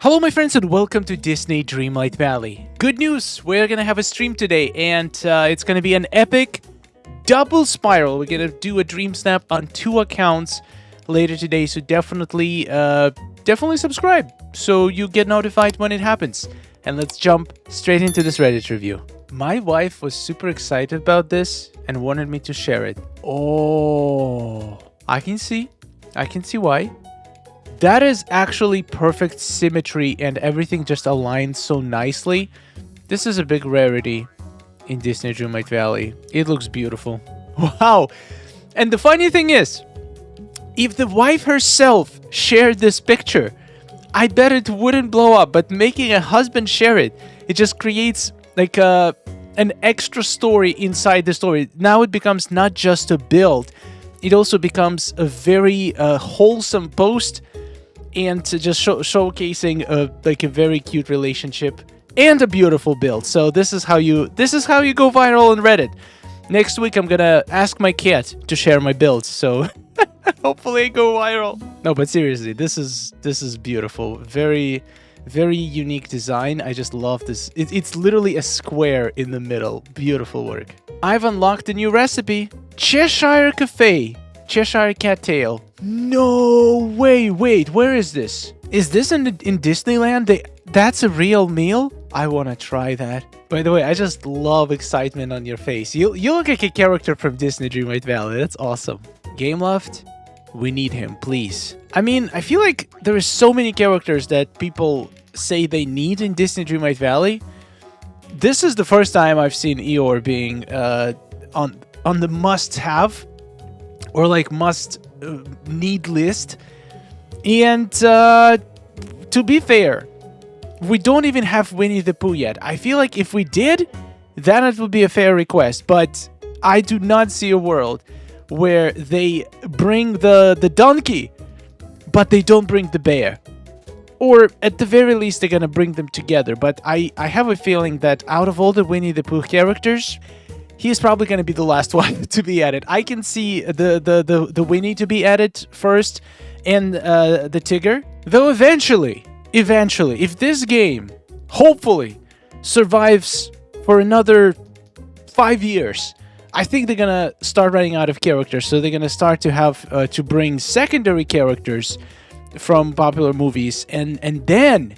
Hello my friends and welcome to Disney Dreamlight Valley. Good news, we're gonna have a stream today and it's gonna be an epic double spiral. We're gonna do a dream snap on 2 accounts later today, so definitely subscribe so you get notified when it happens. And let's jump straight into this Reddit review. My wife was super excited about this and wanted me to share it. Oh, I can see why. That is actually perfect symmetry and everything just aligns so nicely. This is a big rarity in Disney Dreamlight Valley. It looks beautiful. Wow. And the funny thing is, if the wife herself shared this picture, I bet it wouldn't blow up. But making a husband share it, it just creates like an extra story inside the story. Now it becomes not just a build. It also becomes a very wholesome post. And just showcasing like a very cute relationship and a beautiful build. So this is how you go viral on Reddit. Next week I'm gonna ask my cat to share my builds. So hopefully I go viral. No, but seriously, this is beautiful. Very, very unique design. I just love this. It's literally a square in the middle. Beautiful work. I've unlocked a new recipe: Cheshire Cafe. Cheshire Cattail. No way, wait, where is this? Is this in Disneyland? That's a real meal? I want to try that. By the way, I just love excitement on your face. You look like a character from Disney Dreamlight Valley. That's awesome. Gameloft, we need him, please. I mean, I feel like there is so many characters that people say they need in Disney Dreamlight Valley. This is the first time I've seen Eeyore being on the must-have or like must-need list. And to be fair, we don't even have Winnie the Pooh yet. I feel like if we did, then it would be a fair request. But I do not see a world where they bring the donkey, but they don't bring the bear. Or at the very least, they're gonna bring them together. But I have a feeling that out of all the Winnie the Pooh characters, he's probably going to be the last one to be added. I can see the Winnie to be added first and the Tigger. Though eventually, if this game, hopefully, survives for another 5 years, I think they're going to start running out of characters. So they're going to start to have to bring secondary characters from popular movies. And then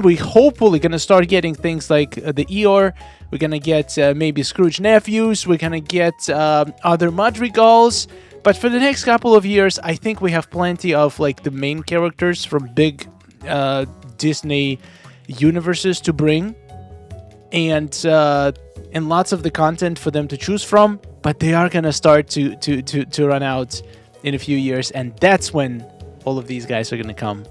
we hopefully going to start getting things like the Eeyore. We're going to get maybe Scrooge nephews. We're going to get other Madrigals. But for the next couple of years, I think we have plenty of like the main characters from big Disney universes to bring. And lots of the content for them to choose from. But they are going to start to run out in a few years. And that's when all of these guys are going to come.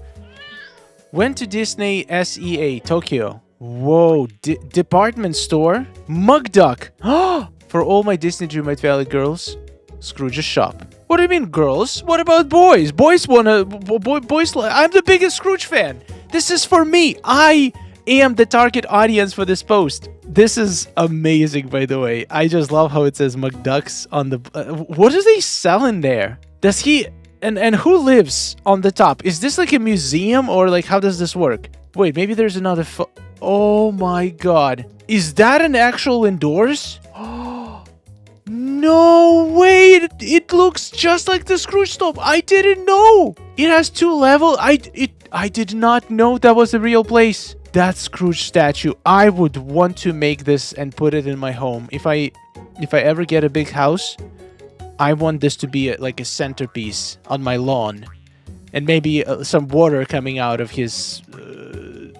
Went to Disney SEA, Tokyo. Whoa, department store? Mug Duck. For all my Disney Dreamlight Valley girls, Scrooge's shop. What do you mean, girls? What about boys? Boys wanna... Boys... I'm the biggest Scrooge fan. This is for me. I am the target audience for this post. This is amazing, by the way. I just love how it says Mug Ducks on the... what is he selling there? Does he... And who lives on the top? Is this like a museum or like how does this work? Wait, maybe there's another... Oh my god. Is that an actual indoors? No way! It looks just like the Scrooge stove. I didn't know. It has 2 levels. I did not know that was a real place. That Scrooge statue. I would want to make this and put it in my home. If I ever get a big house, I want this to be like a centerpiece on my lawn. And maybe some water coming out of his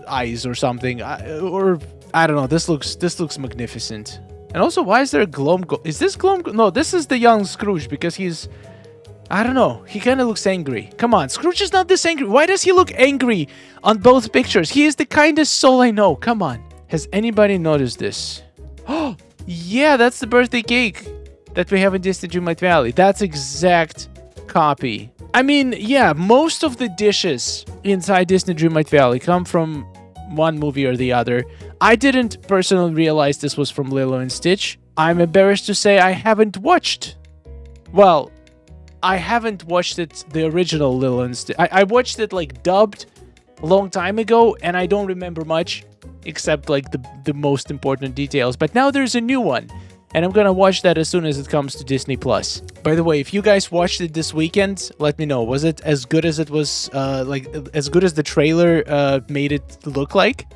eyes or something. Or I don't know. This looks magnificent. And also, why is there a Glom? Is this Glom? No, this is the young Scrooge because he's... I don't know. He kind of looks angry. Come on, Scrooge is not this angry. Why does he look angry on both pictures? He is the kindest soul I know. Come on. Has anybody noticed this? Oh, yeah, that's the birthday cake that we have in Disney Dreamlight Valley. That's exact copy. I mean, yeah, most of the dishes inside Disney Dreamlight Valley come from one movie or the other. I didn't personally realize this was from Lilo and Stitch. I'm embarrassed to say I haven't watched. Well, I haven't watched it, the original Lilo and Stitch. I watched it like dubbed a long time ago, and I don't remember much except like the most important details. But now there's a new one, and I'm gonna watch that as soon as it comes to Disney Plus. By the way, if you guys watched it this weekend, let me know. Was it as good as it was, as good as the trailer made it look like?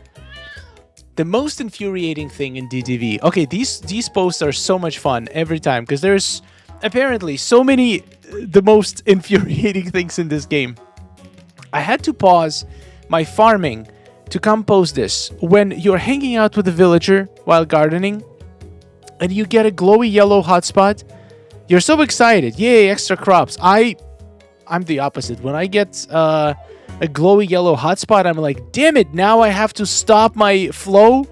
The most infuriating thing in DDV. Okay, these posts are so much fun every time because there's apparently so many the most infuriating things in this game. I had to pause my farming to come post this. When you're hanging out with a villager while gardening and you get a glowy yellow hotspot, you're so excited. Yay, extra crops. I'm the opposite. When I get a glowy yellow hotspot, I'm like, damn it, now I have to stop my flow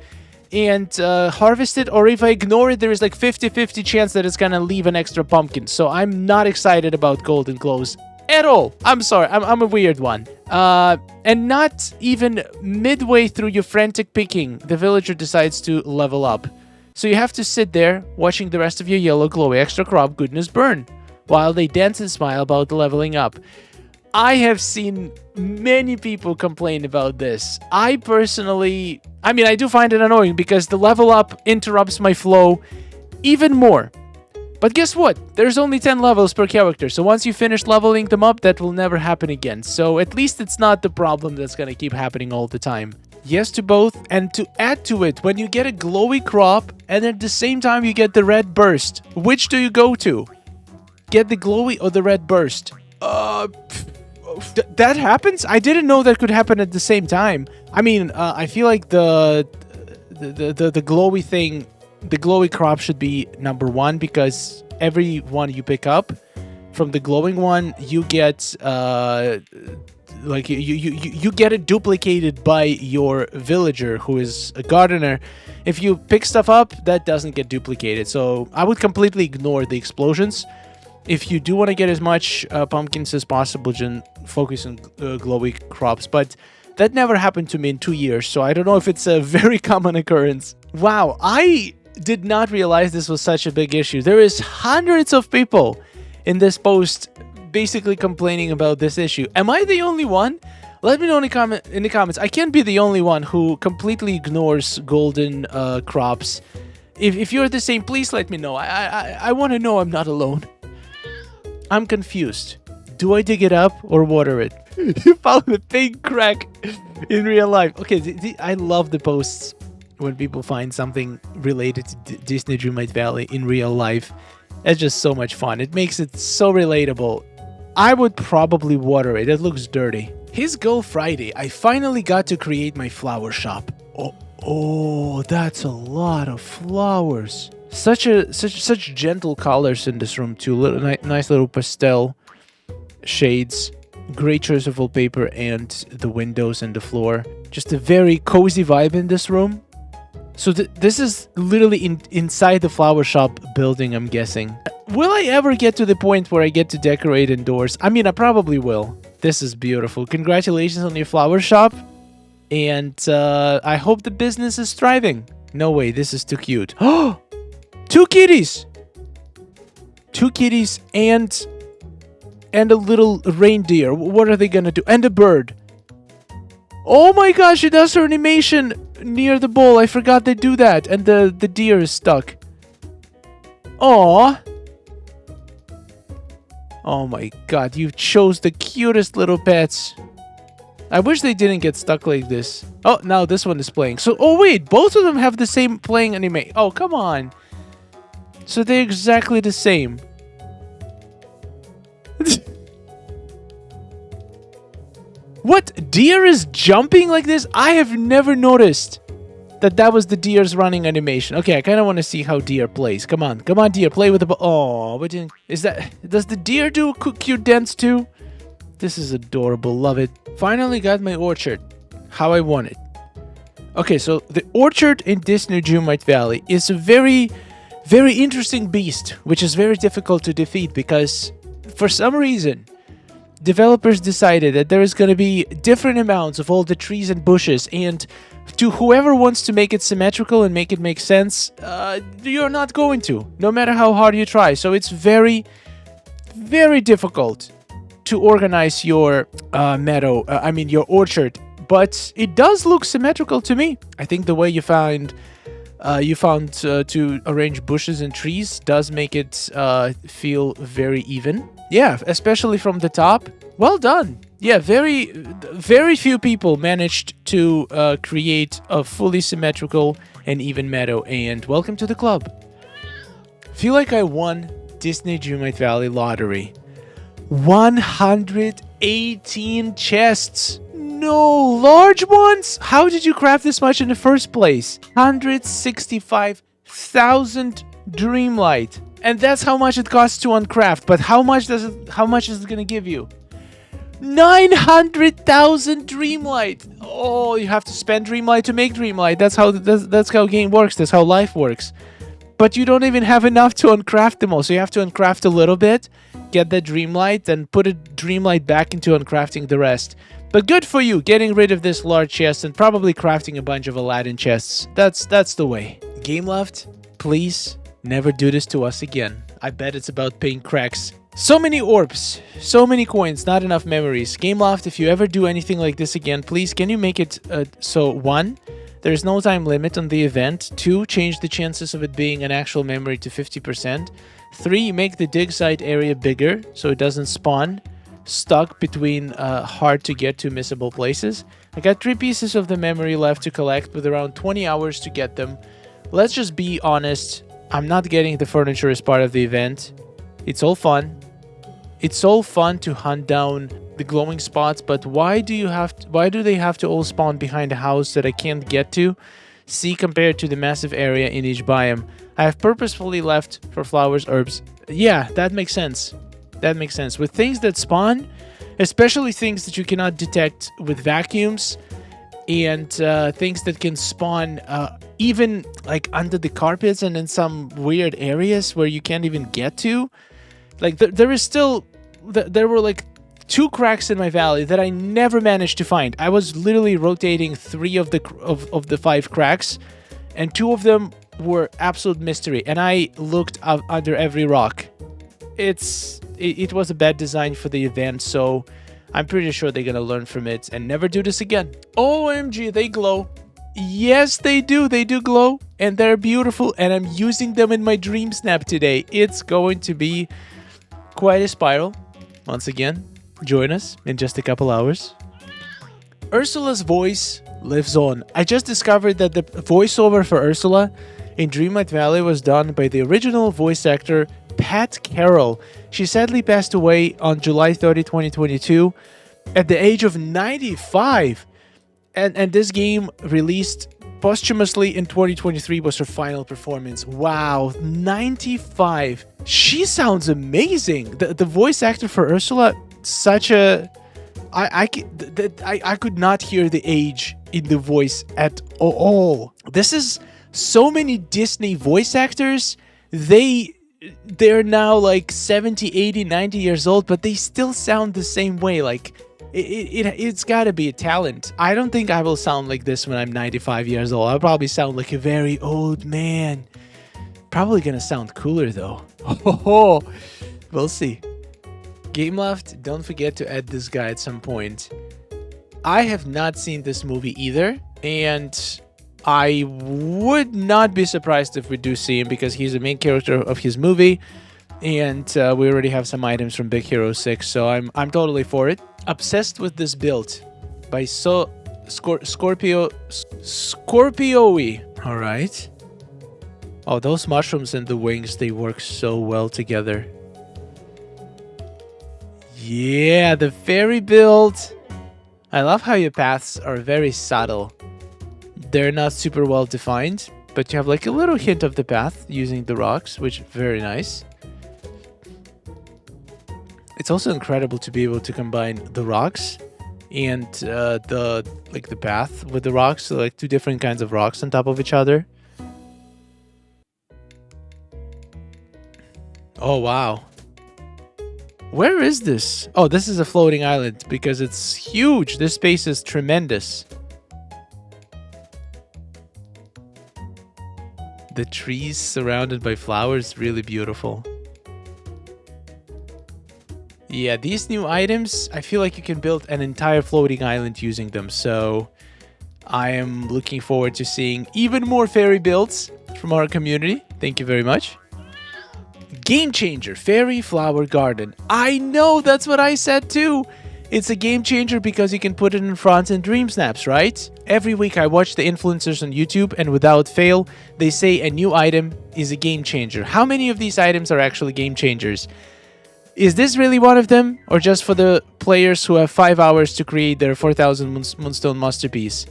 and harvest it, or if I ignore it, there is like 50-50 chance that it's gonna leave an extra pumpkin. So I'm not excited about golden glows at all. I'm sorry, I'm a weird one. And not even midway through your frantic picking, the villager decides to level up. So you have to sit there watching the rest of your yellow glowy extra crop goodness burn while they dance and smile about leveling up. I have seen many people complain about this. I personally, I do find it annoying because the level up interrupts my flow even more. But guess what? There's only 10 levels per character, so once you finish leveling them up, that will never happen again. So at least it's not the problem that's gonna keep happening all the time. Yes to both, and to add to it, when you get a glowy crop and at the same time you get the red burst, which do you go to? Get the glowy or the red burst? That happens? I didn't know that could happen at the same time. I feel like the glowy thing, the glowy crop should be number one because every one you pick up from the glowing one, you get you get it duplicated by your villager who is a gardener. If you pick stuff up, that doesn't get duplicated. So I would completely ignore the explosions. If you do want to get as much pumpkins as possible, just focus on glowy crops. But that never happened to me in 2 years, so I don't know if it's a very common occurrence. Wow, I did not realize this was such a big issue. There is hundreds of people in this post basically complaining about this issue. Am I the only one? Let me know in the comments. I can't be the only one who completely ignores golden crops. If you're the same, please let me know. I want to know I'm not alone. I'm confused. Do I dig it up or water it? You found a big crack in real life. Okay, I love the posts when people find something related to Disney Dreamlight Valley in real life. It's just so much fun. It makes it so relatable. I would probably water it. It looks dirty. His goal Friday. I finally got to create my flower shop. Oh, that's a lot of flowers. Such gentle colors in this room too. Nice little pastel shades. Great choice of wallpaper and the windows and the floor. Just a very cozy vibe in this room. So this is literally inside the flower shop building, I'm guessing. Will I ever get to the point where I get to decorate indoors? I probably will. This is beautiful. Congratulations on your flower shop. And I hope the business is thriving. No way, this is too cute. Oh! 2 kitties! 2 kitties and a little reindeer. What are they gonna do? And a bird. Oh my gosh, she does her animation near the bowl. I forgot they do that. And the deer is stuck. Aww. Oh my god, you chose the cutest little pets. I wish they didn't get stuck like this. Oh, now this one is playing. So, oh wait, both of them have the same playing anime. Oh, come on. So they're exactly the same. What? Deer is jumping like this? I have never noticed that was the deer's running animation. Okay, I kind of want to see how deer plays. Come on, deer, play with the ball. Oh, but does the deer do a cute dance too? This is adorable. Love it. Finally got my orchard. How I want it. Okay, so the orchard in Disney Dreamlight Valley is a very interesting beast, which is very difficult to defeat because for some reason, developers decided that there is going to be different amounts of all the trees and bushes, and to whoever wants to make it symmetrical and make it make sense, you're not going to, no matter how hard you try. So it's very difficult to organize your your orchard but it does look symmetrical to me. I think the way you found to arrange bushes and trees does make it feel very even. Yeah, especially from the top. Well done. Yeah, very few people managed to create a fully symmetrical and even meadow. And welcome to the club. Feel like I won Disney Dreamlight Valley lottery. 118 chests. No, large ones? How did you craft this much in the first place? 165,000 Dreamlight. And that's how much it costs to uncraft. But how much is it gonna give you? 900,000 Dreamlight. Oh, you have to spend Dreamlight to make Dreamlight. That's how game works. That's how life works. But you don't even have enough to uncraft them all. So you have to uncraft a little bit, get the Dreamlight, then put a Dreamlight back into uncrafting the rest. But good for you, getting rid of this large chest and probably crafting a bunch of Aladdin chests. That's the way. Gameloft, please never do this to us again. I bet it's about paying cracks. So many orbs, so many coins, not enough memories. Gameloft, if you ever do anything like this again, please can you make it so 1, there's no time limit on the event. 2, change the chances of it being an actual memory to 50%. 3, make the dig site area bigger so it doesn't spawn stuck between hard to get to missable places. I got 3 pieces of the memory left to collect with around 20 hours to get them. Let's just be honest, I'm not getting the furniture as part of the event. It's all fun. It's all fun to hunt down the glowing spots, but why do they have to all spawn behind a house that I can't get to? See, compared to the massive area in each biome. I have purposefully left for flowers, herbs. Yeah, that makes sense. That makes sense. With things that spawn, especially things that you cannot detect with vacuums, and things that can spawn even like under the carpets and in some weird areas where you can't even get to. Like there were like 2 cracks in my valley that I never managed to find. I was literally rotating 3 of the 5 cracks, and 2 of them were absolute mystery. And I looked under every rock. It was a bad design for the event, so I'm pretty sure they're gonna learn from it and never do this again. OMG, they glow. Yes, they do. They do glow, and they're beautiful. And I'm using them in my dream snap today. It's going to be quite a spiral. Once again, join us in just a couple hours. Ursula's voice lives on. I just discovered that the voiceover for Ursula in Dreamlight Valley was done by the original voice actor Pat Carroll. She sadly passed away on July 30, 2022 at the age of 95. And this game, released posthumously in 2023, was her final performance. Wow, 95. She sounds amazing. The voice actor for Ursula, such a... I could not hear the age in the voice at all. This is so many Disney voice actors. They're now like 70, 80, 90 years old, but they still sound the same way. Like, it's gotta be a talent. I don't think I will sound like this when I'm 95 years old. I'll probably sound like a very old man. Probably gonna sound cooler though. We'll see. Gameloft, don't forget to add this guy at some point. I have not seen this movie either, and I would not be surprised if we do see him because he's the main character of his movie, and we already have some items from Big Hero 6, so I'm totally for it. Obsessed with this build by Scorpio. All right. Oh, those mushrooms and the wings, they work so well together. Yeah, the fairy build. I love how your paths are very subtle. They're not super well defined, but you have like a little hint of the path using the rocks, which is very nice. It's also incredible to be able to combine the rocks and the path with the rocks, so like 2 different kinds of rocks on top of each other. Oh wow. Where is this? Oh, this is a floating island because it's huge. This space is tremendous. The trees surrounded by flowers, really beautiful. Yeah, these new items, I feel like you can build an entire floating island using them. So I am looking forward to seeing even more fairy builds from our community. Thank you very much. Game changer, fairy flower garden. I know, that's what I said too. It's a game changer because you can put it in front in dreamsnaps, right? Every week I watch the influencers on YouTube, and without fail, they say a new item is a game changer. How many of these items are actually game changers? Is this really one of them, or just for the players who have 5 hours to create their 4000 Moonstone masterpiece?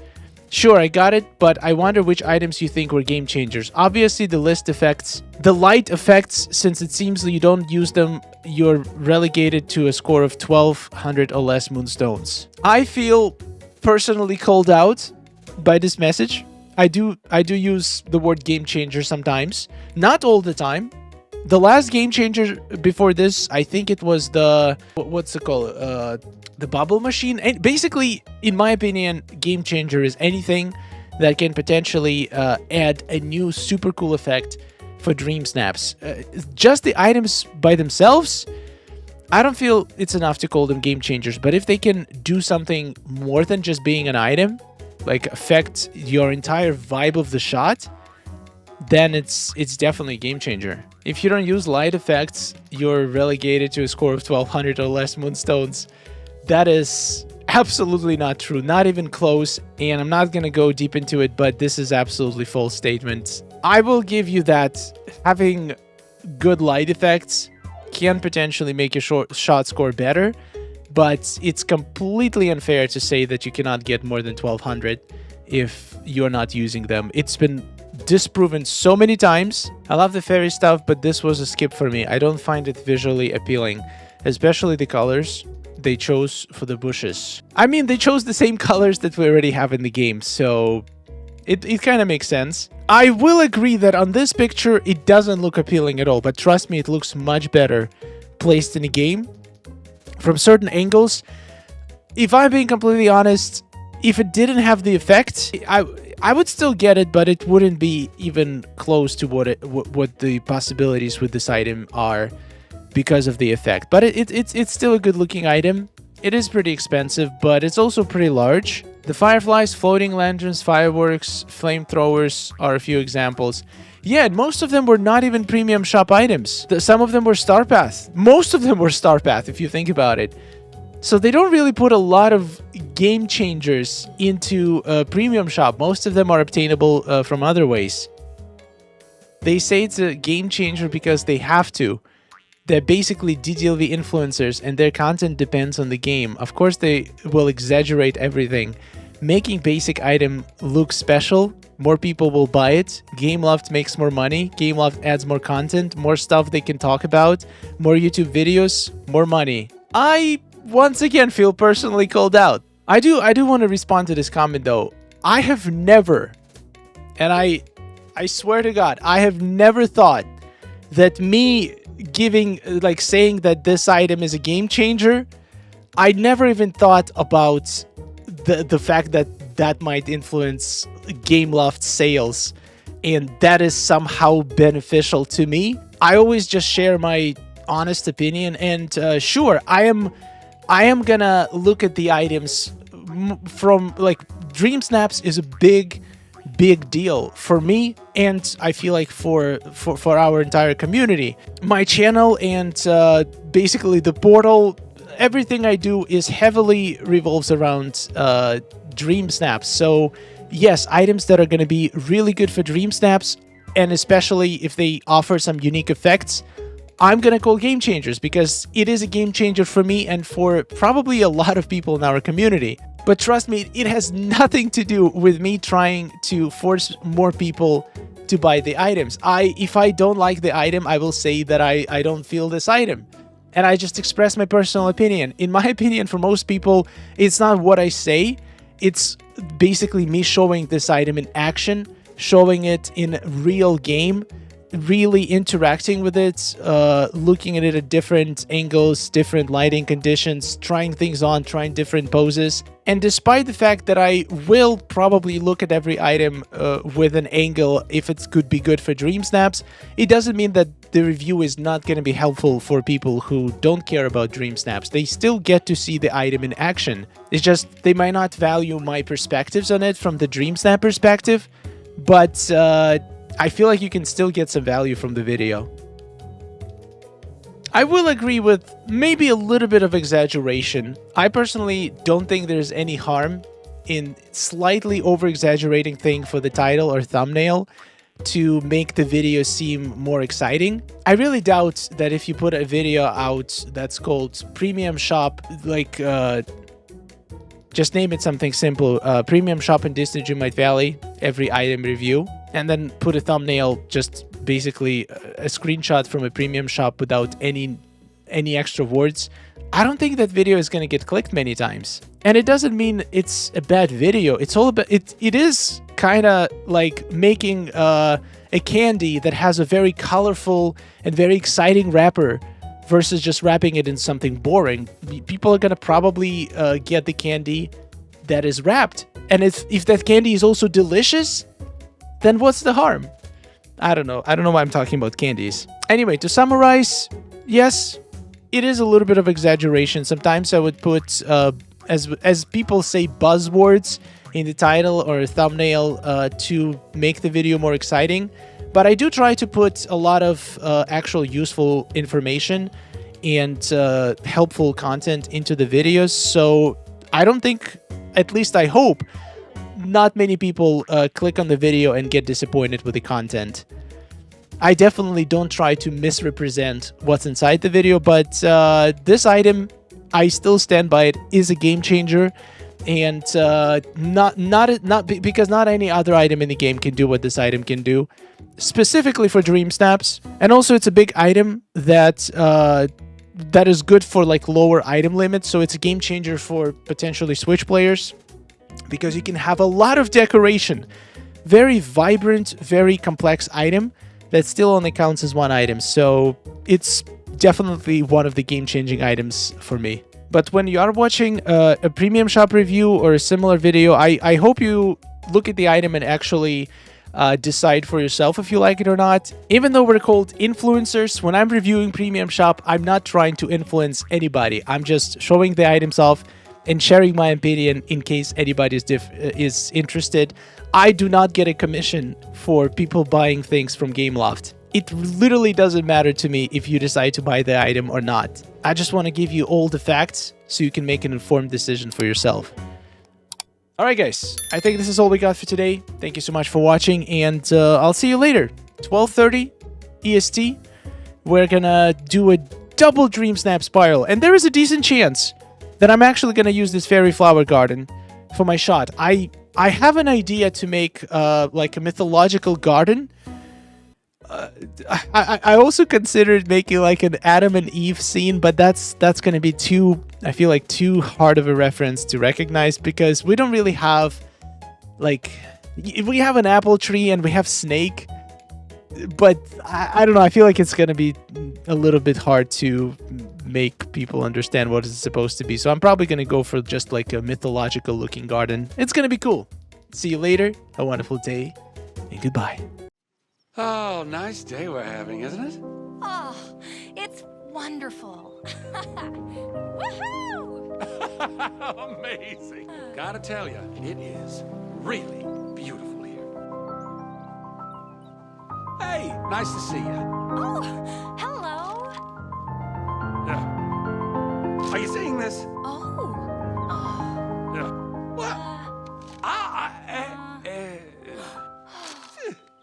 Sure, I got it, but I wonder which items you think were game changers. Obviously, the light effects, since it seems that you don't use them, you're relegated to a score of 1200 or less Moonstones. I feel personally called out by this message. I do use the word game changer sometimes, not all the time. The last game changer before this, I think it was the what's it called? The bubble machine. And basically, in my opinion, game changer is anything that can potentially add a new super cool effect for dream snaps. Just the items by themselves, I don't feel it's enough to call them game changers. But if they can do something more than just being an item, like affect your entire vibe of the shot, then it's definitely a game changer. If you don't use light effects, you're relegated to a score of 1200 or less Moonstones. That is absolutely not true, not even close, and I'm not gonna go deep into it, but this is absolutely false statement. I will give you that having good light effects can potentially make your shot score better, but it's completely unfair to say that you cannot get more than 1200 if you're not using them. It's been disproven so many times. I love the fairy stuff, but this was a skip for me. I don't find it visually appealing, especially the colors they chose for the bushes. I mean, they chose the same colors that we already have in the game, so it kind of makes sense. I will agree that on this picture, it doesn't look appealing at all, but trust me, it looks much better placed in the game. From certain angles, if I'm being completely honest, if it didn't have the effect, I would still get it, but it wouldn't be even close to what the possibilities with this item are because of the effect. But it's still a good looking item. It is pretty expensive, but it's also pretty large. The fireflies, floating lanterns, fireworks, flamethrowers are a few examples. Yeah, and most of them were not even premium shop items. Some of them were Star Path. Most of them were Star Path, if you think about it. So they don't really put a lot of game changers into a premium shop. Most of them are obtainable from other ways. They say it's a game changer because they have to. They're basically DDLV influencers and their content depends on the game. Of course, they will exaggerate everything. Making basic item look special, more people will buy it. Gameloft makes more money. Gameloft adds more content, more stuff they can talk about, more YouTube videos, more money. I once again feel personally called out. I do want to respond to this comment though. I have never, and I swear to God, I have never thought that me saying that this item is a game changer, I never even thought about the fact that might influence Gameloft sales, and that is somehow beneficial to me. I always just share my honest opinion, and sure, I am gonna look at the items from Dream Snaps is a big deal for me, and I feel like for our entire community. My channel and basically the portal, everything I do is heavily revolves around Dream Snaps. So yes, items that are going to be really good for Dream Snaps, and especially if they offer some unique effects, I'm going to call game changers because it is a game changer for me and for probably a lot of people in our community. But trust me, it has nothing to do with me trying to force more people to buy the items. If I don't like the item, I will say that I don't feel this item. And I just express my personal opinion. In my opinion, for most people, it's not what I say. It's basically me showing this item in action, showing it in real game, really interacting with it, looking at it at different angles, different lighting conditions, trying things on, trying different poses. And despite the fact that I will probably look at every item with an angle if it could be good for dream snaps, it doesn't mean that the review is not going to be helpful for people who don't care about dream snaps. They still get to see the item in action. It's just they might not value my perspectives on it from the dream snap perspective, but I feel like you can still get some value from the video. I will agree with maybe a little bit of exaggeration. I personally don't think there's any harm in slightly over-exaggerating thing for the title or thumbnail to make the video seem more exciting. I really doubt that if you put a video out that's called Premium Shop, like, just name it something simple, Premium Shop in Disney Dreamlight Valley, every item review, and then put a thumbnail, just basically a screenshot from a premium shop without any extra words. I don't think that video is going to get clicked many times. And it doesn't mean it's a bad video. It's all about it is kind of like making a candy that has a very colorful and very exciting wrapper versus just wrapping it in something boring. People are going to probably get the candy that is wrapped. And if that candy is also delicious, then what's the harm? I don't know. I don't know why I'm talking about candies. Anyway, to summarize, yes, it is a little bit of exaggeration. Sometimes I would put, as people say, buzzwords in the title or thumbnail to make the video more exciting. But I do try to put a lot of actual useful information and helpful content into the videos. So I don't think, at least I hope, not many people click on the video and get disappointed with the content. I definitely don't try to misrepresent what's inside the video, but this item, I still stand by it, is a game changer, and not because not any other item in the game can do what this item can do, specifically for dream snaps. And also, it's a big item that that is good for like lower item limits, so it's a game changer for potentially Switch players, because you can have a lot of decoration. Very vibrant, very complex item that still only counts as one item. So it's definitely one of the game-changing items for me. But when you are watching a premium shop review or a similar video, I hope you look at the item and actually decide for yourself if you like it or not. Even though we're called influencers, when I'm reviewing premium shop, I'm not trying to influence anybody. I'm just showing the items off and sharing my opinion in case anybody is interested. I do not get a commission for people buying things from Gameloft. It literally doesn't matter to me if you decide to buy the item or not. I just want to give you all the facts so you can make an informed decision for yourself. Alright guys, I think this is all we got for today. Thank you so much for watching, and I'll see you later. 12:30 EST. We're gonna do a double Dream Snap spiral, and there is a decent chance that I'm actually gonna use this fairy flower garden for my shot. I have an idea to make like a mythological garden. I also considered making like an Adam and Eve scene, but that's gonna be too, I feel like, too hard of a reference to recognize, because we don't really have, like, we have an apple tree and we have snake, but I don't know, I feel like it's gonna be a little bit hard to make people understand what it's supposed to be. So I'm probably gonna go for just like a mythological looking garden. It's gonna be cool. See you later, a wonderful day, and goodbye. Oh, nice day we're having, isn't it? Oh, it's wonderful. Woohoo! Amazing. Gotta tell you, it is really beautiful here. Hey, nice to see you. Oh,